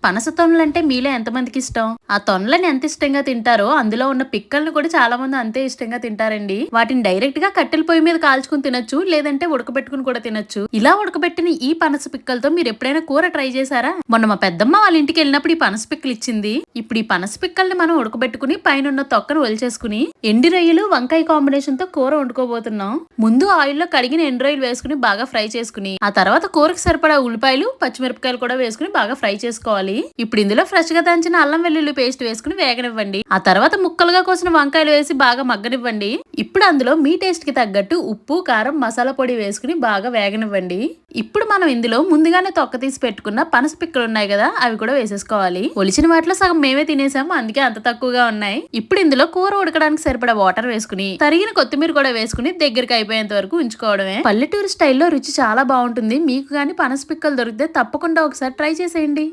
పనస తొనలంటే మీలో ఎంతమందికి ఇష్టం? ఆ తొనలని ఎంత ఇష్టంగా తింటారో అందులో ఉన్న పిక్కల్ని కూడా చాలా మంది అంతే ఇష్టంగా తింటారండి. వాటిని డైరెక్ట్ గా కట్టెల పొయ్యి మీద కాల్చుకుని తినొచ్చు, లేదంటే ఉడకబెట్టుకుని కూడా తినొచ్చు. ఇలా ఉడకబెట్టిన ఈ పనస పిక్కలతో మీరు ఎప్పుడైనా కూర ట్రై చేశారా? మొన్న మా పెద్దమ్మ వాళ్ళ ఇంటికి వెళ్ళినప్పుడు ఈ పనస పిక్కలు ఇచ్చింది. ఇప్పుడు ఈ పనస పిక్కల్ని మనం ఉడకబెట్టుకుని పైన ఉన్న తొక్కను ఒలిచేసుకుని ఎండి రొయ్యలు వంకాయ కాంబినేషన్ తో కూర వండుకోబోతున్నాం. ముందు ఆయిల్లో కడిగిన ఎండు రొయ్యలు వేసుకుని బాగా ఫ్రై చేసుకుని ఆ తర్వాత కూరకు సరిపడా ఉల్లిపాయలు పచ్చిమిరపకాయలు కూడా వేసుకుని బాగా ఫ్రై చేసుకోవాలి. ఇప్పుడు ఇందులో ఫ్రెష్ గా దంచిన అల్లం వెల్లుల్లి పేస్ట్ వేసుకుని వేగనివ్వండి. ఆ తర్వాత ముక్కలుగా కోసిన వంకాయలు వేసి బాగా మగ్గనివ్వండి. ఇప్పుడు అందులో మీ టేస్ట్ కి తగ్గట్టు ఉప్పు, కారం, మసాలా పొడి వేసుకుని బాగా వేగనివ్వండి. ఇప్పుడు మనం ఇందులో ముందుగానే తొక్క తీసి పెట్టుకున్న పనస పిక్కలు ఉన్నాయి కదా, అవి కూడా వేసేసుకోవాలి. ఒలిచిన వాటిలో సగం మేమే తినేసాము, అందుకే అంత తక్కువగా ఉన్నాయి. ఇప్పుడు ఇందులో కూర ఉడకడానికి సరిపడా వాటర్ వేసుకుని తరిగిన కొత్తిమీర కూడా వేసుకుని దగ్గరికి అయిపోయేంత వరకు ఉంచుకోవడమే. పల్లెటూరు స్టైల్లో రుచి చాలా బాగుంటుంది. మీకు గానీ పనస పిక్కలు దొరికితే తప్పకుండా ఒకసారి ట్రై చేసేయండి.